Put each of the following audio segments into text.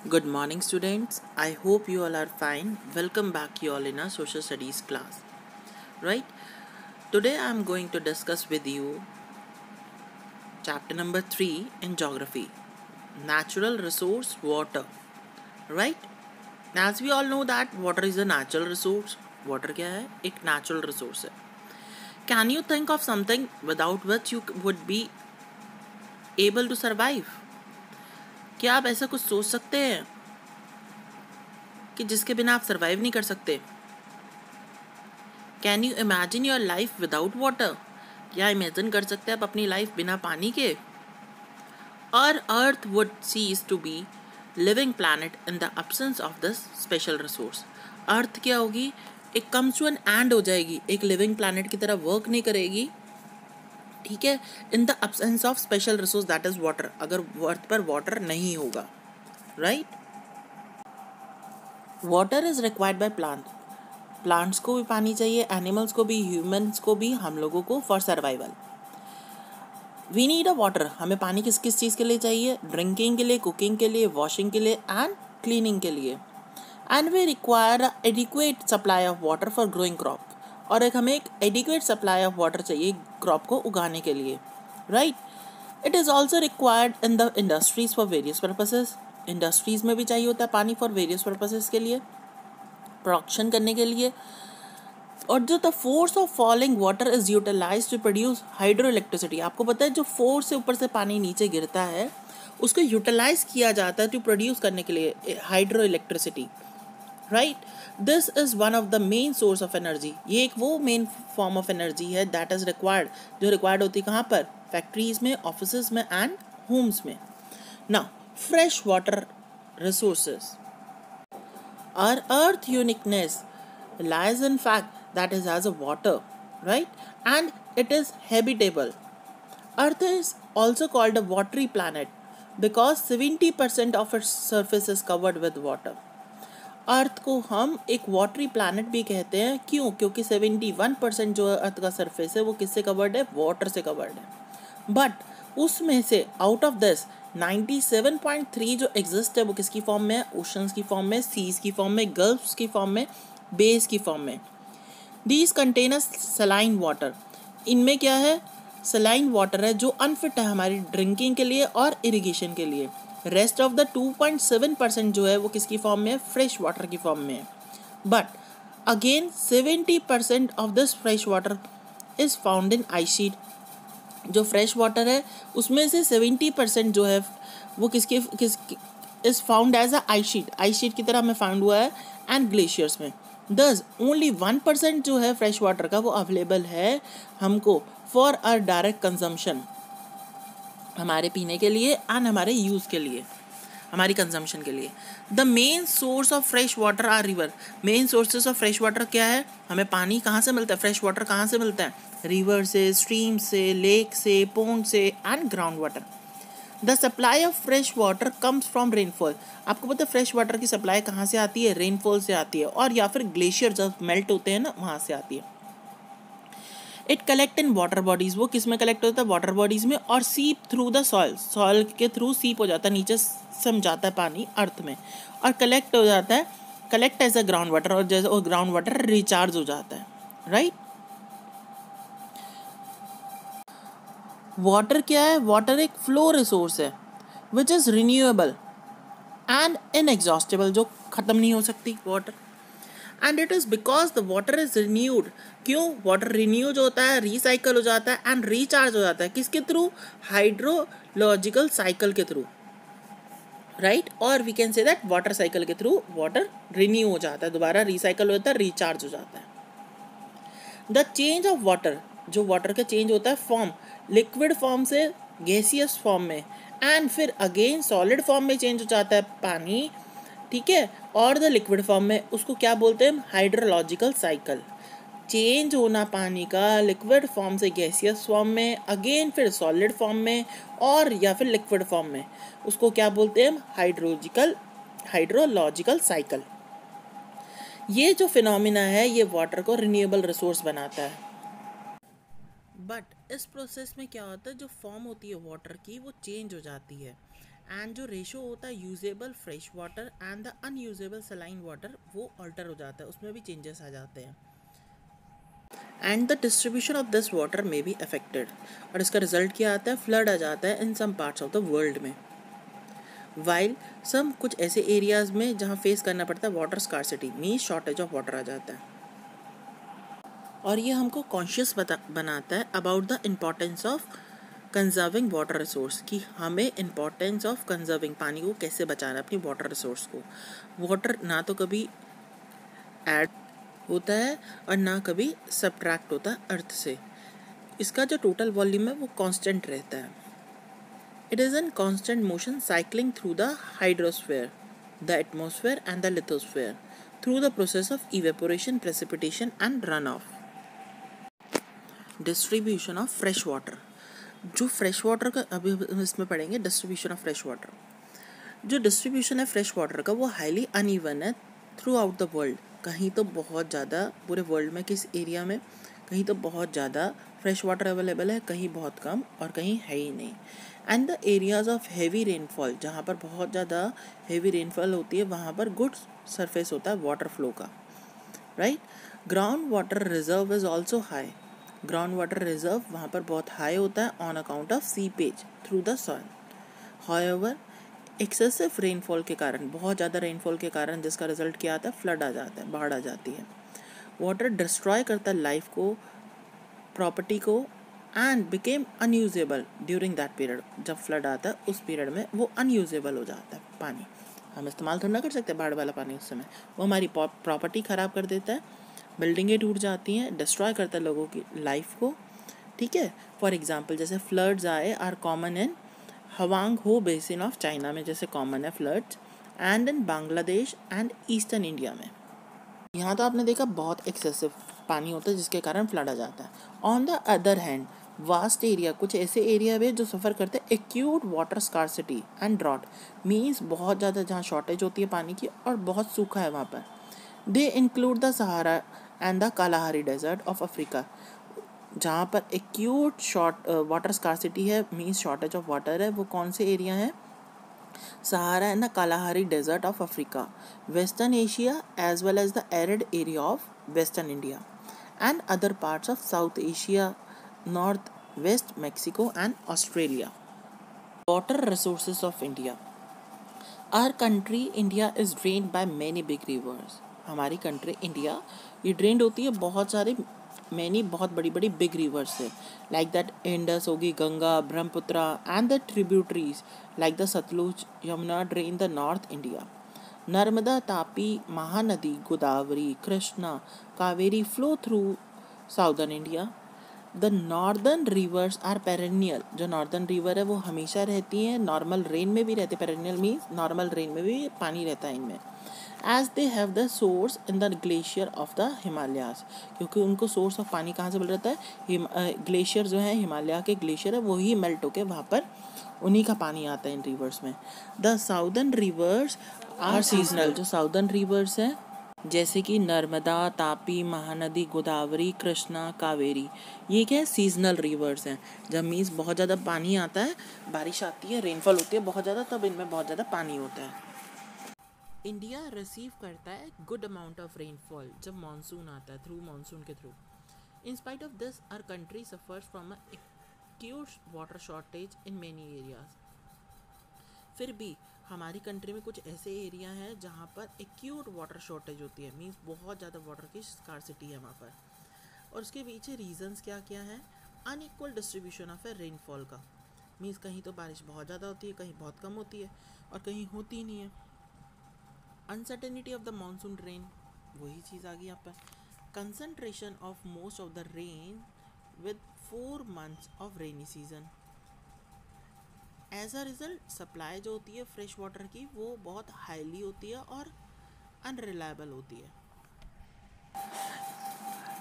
Good morning, students. I hope you all are fine. Welcome back, you all, in our social studies class. Right? Today I am going to discuss with you chapter number 3 in geography, natural resource water. Right? As we all know that water is a natural resource. Water क्या है? एक natural resource है. Can you think of something without which you would be able to survive? क्या आप ऐसा कुछ सोच सकते हैं कि जिसके बिना आप सर्वाइव नहीं कर सकते? Can you imagine your life without water? क्या इमेजिन कर सकते हैं आप अपनी लाइफ बिना पानी के? और earth would cease to be living planet in the absence of this special resource. Earth क्या होगी? एक कम्स टू एन एंड हो जाएगी, एक लिविंग प्लैनेट की तरह वर्क नहीं करेगी. ठीक है, इन the absence of special resource that is water. अगर अर्थ पर वाटर नहीं होगा, right? Water is required by plants को भी पानी चाहिए, एनिमल्स को भी, ह्यूमंस को भी, हम लोगों को for survival. We need a water. हमें पानी किस किस चीज़ के लिए चाहिए? ड्रिंकिंग के लिए, कुकिंग के लिए, वॉशिंग के लिए एंड क्लीनिंग के लिए. And we require adequate supply of water for growing crop. और हमें एक एडिक्वेट सप्लाई ऑफ वाटर चाहिए क्रॉप को उगाने के लिए, right? It is also required in the industries for various purposes. Industries में भी चाहिए होता है पानी फॉर वेरियस पर्पसेस के लिए, प्रोडक्शन करने के लिए. और जो the force of falling water is utilise to produce hydro electricity. आपको पता है जो फोर्स से ऊपर से पानी नीचे गिरता है उसको यूटिलाइज किया जाता है टू प्रोड्यूस करने के लिए hydro electricity, right? This is one of the main source of energy. ये एक वो मेन फॉर्म ऑफ एनर्जी है दैट इज रिक्वायर्ड, जो रिक्वायर्ड होती है कहाँ पर? फैक्ट्रीज में, ऑफिस में एंड होम्स में. Now fresh water resources. Our earth uniqueness lies in fact that it has a water, right? And it is habitable. Earth is also called a watery planet because 70% of its surface is covered with water. अर्थ को हम एक watery planet भी कहते हैं. क्यों? क्योंकि 71% जो अर्थ का सरफेस है वो किससे कवर्ड है? वाटर से कवर्ड है. बट उसमें से आउट ऑफ दिस 97.3 जो एग्जिस्ट है वो किसकी फॉर्म में है? ओशंस की फॉर्म में, सीज की फॉर्म में, गल्फ्स की फॉर्म में, बेस की फॉर्म में. These contain saline water. इनमें क्या है? सलाइन वाटर है जो अनफिट है हमारी ड्रिंकिंग के लिए और इरिगेशन के लिए. रेस्ट ऑफ द 2.7% जो है वो किसकी फॉर्म में है? फ्रेश वाटर की फॉर्म में है. But again 70% of this fresh water is found in ice sheet. जो फ्रेश वाटर है उसमें से 70% जो है वो किस is found as a ice sheet की तरह में फाउंड हुआ है एंड ग्लेशियर्स में. दस ओनली 1% जो है फ्रेश वाटर का वो अवेलेबल है हमको फॉर आवर डायरेक्ट कंजम्पशन, हमारे पीने के लिए एंड हमारे यूज़ के लिए, हमारी कंजम्पशन के लिए. The main source of fresh water are river. Main sources of fresh water क्या है? हमें पानी कहाँ से मिलता है? फ्रेश वाटर कहाँ से मिलता है? रिवर से, स्ट्रीम से, लेक से, पोंड से and ground water. The supply of fresh water comes from rainfall. आपको पता है फ्रेश वाटर की सप्लाई कहाँ से आती है? रेनफॉल से आती है, और या फिर ग्लेशियर जब मेल्ट होते हैं ना वहाँ से आती है. It collect in water bodies. वो किस में कलेक्ट होता है? वाटर बॉडीज में. और सीप थ्रू द सॉइल. सॉइल के थ्रू सीप हो जाता है, नीचे सम जाता है पानी अर्थ में और कलेक्ट हो जाता है, collect as a ground water. और जैसे वो ग्राउंड वाटर रिचार्ज हो जाता है, राइट? वाटर क्या है? वाटर एक फ्लो रिसोर्स है which is renewable and inexhaustible, जो ख़त्म नहीं हो सकती water. And it is because the water is renewed. क्यों? वाटर रिन्यू जो होता है, रिसाइकल हो जाता है एंड रिचार्ज हो जाता है. किसके थ्रू? हाइड्रोलॉजिकल साइकिल के थ्रू, राइट? और we can say that water cycle के थ्रू वाटर रिन्यू हो जाता है, दोबारा रिसाइकल हो जाता है, रिचार्ज हो जाता है. The change of water. जो वाटर का चेंज होता है फॉर्म, लिक्विड फॉर्म से गैसियस फॉर्म में, एंड फिर अगेन सॉलिड फॉर्म में चेंज हो जाता है पानी, ठीक है? और द लिक्विड फॉर्म में, उसको क्या बोलते हैं? Hydrological cycle. चेंज होना पानी का लिक्विड फॉर्म से गैसियस फॉर्म में, अगेन फिर सॉलिड फॉर्म में, और या फिर लिक्विड फॉर्म में, उसको क्या बोलते हैं? Hydrological cycle. ये जो फिनोमिना है ये वाटर को रिन्यूएबल रिसोर्स बनाता है. बट इस प्रोसेस में क्या होता है? जो फॉर्म होती है वाटर की वो चेंज हो जाती है, एंड जो रेशो होता है usable fresh water and the unusable saline water वो अल्टर हो जाता है, उसमें भी चेंजेस आ जाते हैं। And the distribution of this water में बी अफेक्टेड, और इसका रिजल्ट क्या आता है, फ्लड आ जाता है in some parts of the world में। वाइल सम कुछ ऐसे एरियाज में जहाँ फेस करना पड़ता है water scarcity, means shortage of water आ जाता है। और ये हमको कॉन्शियस बनाता है about the importance of conserving water resource, कि हमें इम्पोर्टेंस ऑफ कंजर्विंग, पानी को कैसे बचाना है, अपनी वाटर रिसोर्स को। वाटर ना तो कभी ऐड होता है और ना कभी सब्ट्रैक्ट होता है अर्थ से। इसका जो टोटल वॉल्यूम है वो कांस्टेंट रहता है। It is in constant motion cycling through the hydrosphere, the atmosphere and the lithosphere through the process of evaporation, precipitation and run of. Distribution of fresh water, जो फ्रेश वाटर का अभी हम इसमें पढ़ेंगे। डिस्ट्रीब्यूशन ऑफ फ्रेश वाटर, जो distribution है fresh water का वो हाईली अनइवन है थ्रू आउट द वर्ल्ड। कहीं तो बहुत ज़्यादा, पूरे वर्ल्ड में किस एरिया में कहीं तो बहुत ज़्यादा फ्रेश वाटर अवेलेबल है, कहीं बहुत कम और कहीं है ही नहीं। And the areas of heavy rainfall, जहाँ पर बहुत ज़्यादा हैवी रेनफॉल होती है वहाँ पर गुड सरफेस होता है वाटर फ्लो का, right. Ground water reserve is also high, ground water reserve वहाँ पर बहुत हाई होता है on account of seepage through the soil. However excessive rainfall के कारण, बहुत ज़्यादा रेनफॉल के कारण जिसका रिजल्ट क्या आता है, फ्लड आ जाता है, बाढ़ आ जाती है। वाटर डिस्ट्रॉय करता है लाइफ को, प्रॉपर्टी को, and became unusable during that period. जब फ्लड आता है उस पीरियड में वो अनयूजेबल हो जाता है पानी, हम इस्तेमाल थोड़ा ना कर सकते बाढ़ वाला पानी उस समय। वो हमारी प्रॉपर्टी ख़राब कर देता है, बिल्डिंगें टूट जाती हैं, डिस्ट्रॉय करता है लोगों की लाइफ को, ठीक है। फॉर एग्जांपल जैसे फ्लड्स आए आर कॉमन इन हवांग हो बेसिन ऑफ चाइना में, जैसे कॉमन है floods, and in Bangladesh and eastern India में। यहाँ तो आपने देखा बहुत एक्सेसिव पानी होता है जिसके कारण फ्लड आ जाता है। On the other hand vast area, कुछ ऐसे एरिया भी जो सफ़र करते हैं acute water scarcity and drought, means बहुत ज़्यादा जहाँ शॉर्टेज होती है पानी की और बहुत सूखा है वहाँ पर। They include the Sahara and the Kalahari desert of Africa, जहाँ पर एक्यूट वाटर स्कार्सिटी है, मीन्स शॉर्टेज ऑफ वाटर है, वो कौन से एरिया हैं, Sahara and the Kalahari desert of Africa, western Asia as well as the arid area of western India and other parts of South Asia, north west Mexico and Australia. Water resources of India, our country India is drained by many big rivers, हमारी country India ये drained होती है बहुत सारे बहुत बड़ी बड़ी big rivers से, लाइक दैट इंडस होगी, Ganga, Brahmaputra and the tributaries like the Sutlej, Yamuna drain the north India. Narmada, Tapi, Mahanadi, Godavari, Krishna, Kaveri flow through southern India. The northern rivers are perennial, जो नॉर्दर्न रिवर है वो हमेशा रहती हैं, नॉर्मल रेन में भी रहते, पेरेनियल मीन्स नॉर्मल रेन में भी पानी रहता है इनमें। As they have the source in the glacier of the Himalayas, क्योंकि उनको सोर्स ऑफ पानी कहाँ से मिल रहता है, ग्लेशियर जो है हिमालय के ग्लेशियर है वही मेल्ट होके वहाँ पर उन्हीं का पानी आता है इन रिवर्स में। The southern rivers are seasonal, जो साउदर्न रिवर्स हैं जैसे कि नर्मदा, तापी, महानदी, गोदावरी, कृष्णा, कावेरी, ये क्या है, सीजनल रिवर्स हैं। जब मीन्स बहुत ज़्यादा पानी आता है, बारिश आती है, रेनफॉल होती है बहुत ज़्यादा, तब इनमें बहुत ज़्यादा पानी होता है। इंडिया रिसीव करता है गुड अमाउंट ऑफ रेनफॉल जब मानसून आता है, थ्रू मानसून के through. In spite of this our country suffers from a acute water shortage in many areas, फिर भी हमारी कंट्री में कुछ ऐसे एरिया हैं जहाँ पर एक्यूट वाटर शॉर्टेज होती है, मीन्स बहुत ज़्यादा वाटर की स्कार्सिटी है वहाँ पर। और उसके पीछे रीजंस क्या क्या हैं, unequal distribution of A rainfall का, मीन्स कहीं तो बारिश बहुत ज़्यादा होती है, कहीं बहुत कम होती है और कहीं होती ही नहीं है। Uncertainty of the monsoon rain, वही चीज़ आ गई यहाँ पर। Concentration of most of the rain with 4 months of rainy season. As a result supply जो होती है फ्रेश वाटर की वो बहुत हाईली होती है और अनरिलायबल होती है।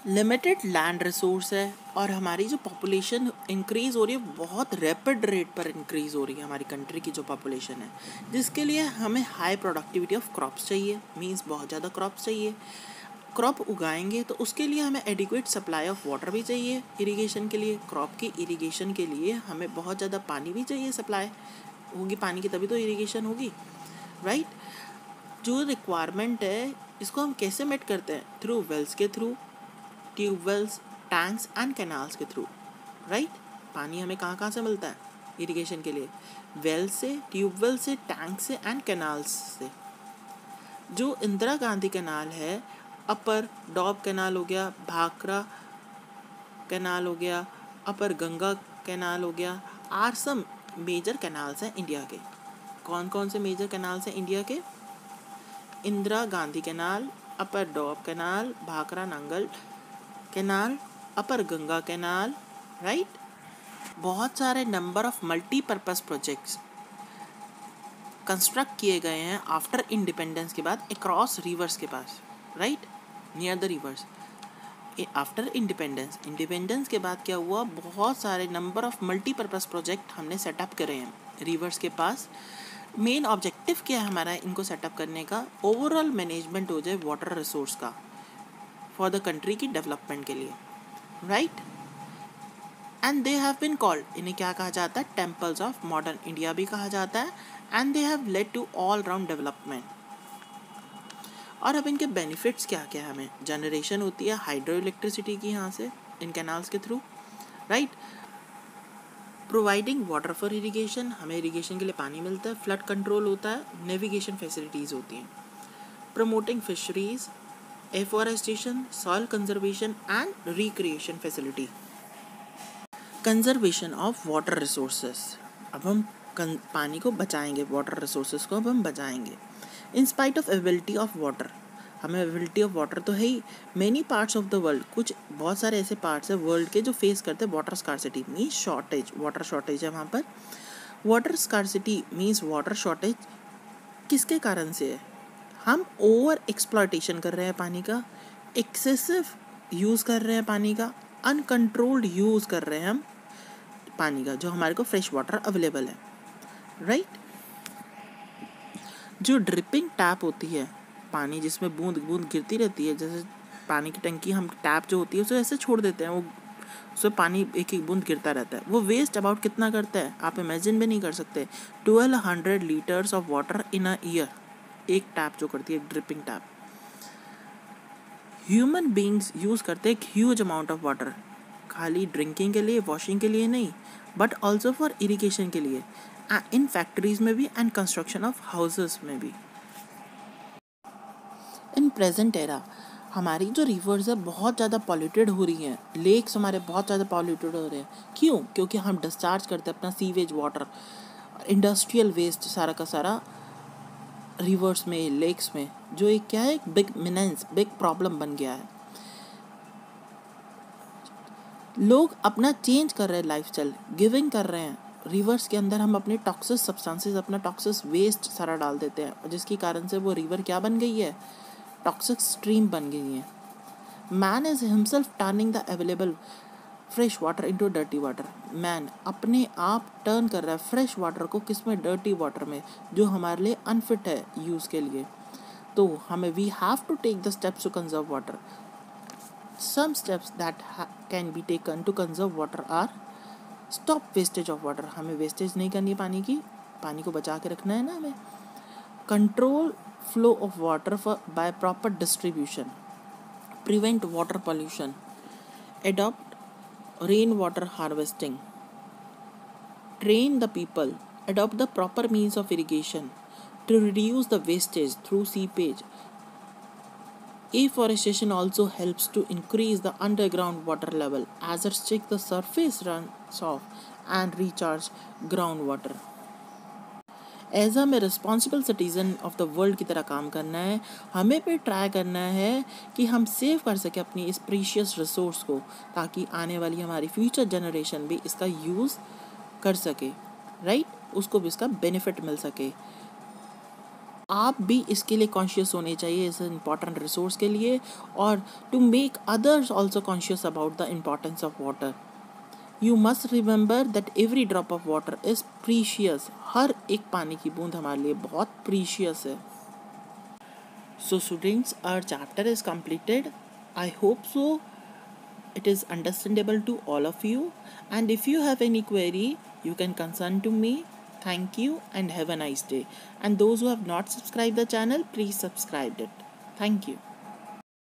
लिमिटेड लैंड रिसोर्स है और हमारी जो पॉपुलेशन इंक्रीज़ हो रही है बहुत रैपिड रेट पर इंक्रीज़ हो रही है हमारी कंट्री की जो पॉपुलेशन है, जिसके लिए हमें हाई प्रोडक्टिविटी ऑफ क्रॉप्स चाहिए, मींस बहुत ज़्यादा क्रॉप्स चाहिए। क्रॉप उगाएंगे तो उसके लिए हमें एडिक्वेट सप्लाई ऑफ वाटर भी चाहिए इरिगेशन के लिए, क्रॉप की इरिगेशन के लिए हमें बहुत ज़्यादा पानी भी चाहिए सप्लाई, होगी पानी की तभी तो इरिगेशन होगी, राइट। जो रिक्वायरमेंट है इसको हम कैसे मेट करते हैं? थ्रू वेल्स के through, tube wells, tanks and canals के थ्रू, राइट। पानी हमें कहाँ कहाँ से मिलता है इरिगेशन के लिए? वेल से, ट्यूबवेल से, टैंक से एंड कैनाल्स से। जो इंदिरा गांधी कैनाल है, अपर डॉब कैनाल हो गया, भाखड़ा कैनाल हो गया, अपर गंगा कैनाल हो गया, आर सम मेजर कैनाल्स हैं इंडिया के। कौन कौन से मेजर कैनाल्स हैं इंडिया के? इंदिरा गांधी कैनाल, अपर डॉब कैनाल, भाखड़ा नांगल कैनाल, अपर गंगा कैनाल, राइट। बहुत सारे number of multipurpose projects construct किए गए हैं आफ्टर इंडिपेंडेंस के बाद अक्रॉस रिवर्स के पास, right, near the rivers. After independence के बाद क्या हुआ? बहुत सारे नंबर ऑफ मल्टीपर्पस प्रोजेक्ट हमने सेटअप करे हैं रिवर्स के पास। मेन ऑब्जेक्टिव क्या है हमारा इनको सेटअप करने का? ओवरऑल मैनेजमेंट हो जाए वाटर रिसोर्स का फॉर द कंट्री की डेवलपमेंट के लिए, right. And they have been called, इन्हें क्या कहा जाता है? टेम्पल्स ऑफ मॉडर्न इंडिया भी कहा जाता है। And they have led to all round development. और अब इनके बेनिफिट्स क्या क्या है? हमें जनरेशन होती है हाइड्रो इलेक्ट्रिसिटी की यहाँ से इन कैनाल्स के through, right. Providing water for irrigation, हमें इरिगेशन के लिए पानी मिलता है। फ्लड कंट्रोल होता है, नेविगेशन फैसिलिटीज़ होती हैं। Promoting fisheries, afforestation, soil conservation and recreation facility. Conservation of water resources, अब हम पानी को बचाएंगे, वाटर रिसोर्सेज को अब हम बचाएंगे। In spite of availability of water, हमें अवेलेबिलिटी ऑफ वाटर तो है ही। Many parts of the world, कुछ बहुत सारे ऐसे पार्ट्स है वर्ल्ड के जो फेस करते हैं water scarcity, means shortage, water shortage है वहाँ पर। Water scarcity means water shortage किसके कारण से है? हम ओवर एक्सप्लॉयटेशन कर रहे हैं पानी का, एक्सेसिव यूज़ कर रहे हैं पानी का, अनकंट्रोल्ड यूज़ कर रहे हैं हम पानी का जो हमारे को फ्रेश वाटर अवेलेबल है, राइट। जो ड्रिपिंग टैप होती है, पानी जिसमें बूंद बूंद गिरती रहती है, जैसे पानी की टंकी हम टैप जो होती है उसे ऐसे छोड़ देते हैं, वो उसमें पानी एक एक बूंद गिरता रहता है, वो वेस्ट अबाउट कितना करता है आप इमेजिन भी नहीं कर सकते। 1200 litres of water in a year एक टैप जो करती है, dripping tap. Human beings use करते हैं एक ह्यूज अमाउंट ऑफ वाटर, खाली ड्रिंकिंग के लिए, वॉशिंग के लिए नहीं, बट ऑल्सो फॉर इरिगेशन के लिए, इन फैक्ट्रीज में भी एंड कंस्ट्रक्शन ऑफ हाउसेस में भी। इन प्रेजेंट एरा हमारी जो रिवर्स है बहुत ज़्यादा पॉल्यूटेड हो रही हैं, लेक्स हमारे बहुत ज़्यादा पॉल्यूटेड हो रहे हैं। क्यों? क्योंकि हम डिस्चार्ज करते हैं अपना सीवेज वाटर, इंडस्ट्रियल वेस्ट सारा का सारा रिवर्स में, लेक्स में, जो एक क्या है, एक बिग मिनेंस, बिग प्रॉब्लम बन गया है। लोग अपना चेंज कर रहे हैं लाइफस्टाइल, गिविंग कर रहे हैं। रिवर्स के अंदर हम अपने टॉक्सिक सब्सटेंसेस, अपना टॉक्सिक वेस्ट सारा डाल देते हैं, जिसके कारण से वो रिवर क्या बन गई है? टॉक्सिक स्ट्रीम बन गई है। Man is himself turning the available fresh water into dirty water. Man अपने आप टर्न कर रहा है फ्रेश वाटर को किस में? डर्टी वाटर में, जो हमारे लिए अनफिट है यूज़ के लिए। तो हमें we have to take the steps to conserve water. Some steps that can be taken to conserve water are stop wastage of water, हमें वेस्टेज नहीं करनी पानी की, पानी को बचा के रखना है ना हमें। Control flow of water by proper distribution, prevent water pollution, adopt rain water harvesting, train the people, adopt the proper means of irrigation to reduce the wastage through seepage. Afforestation also helps to increase the underground water level as it checks the surface runs off and recharge groundwater. As हमें responsible citizen of the world की तरह काम करना है, हमें भी try करना है कि हम सेव कर सकें अपनी इस प्रीशियस रिसोर्स को, ताकि आने वाली हमारी फ्यूचर जनरेशन भी इसका यूज़ कर सके, राइट, उसको भी इसका बेनिफिट मिल सके। आप भी इसके लिए कॉन्शियस होने चाहिए इस इम्पॉर्टेंट रिसोर्स के लिए, और to make others also conscious about the importance of water. You must remember that every drop of water is precious, हर एक पानी की बूंद हमारे लिए बहुत प्रीशियस है। So students, our chapter is completed. I hope so it is understandable to all of you, and if you have any query you can concern to me. Thank you and have a nice day. And those who have not subscribed the channel, please subscribe it. Thank you.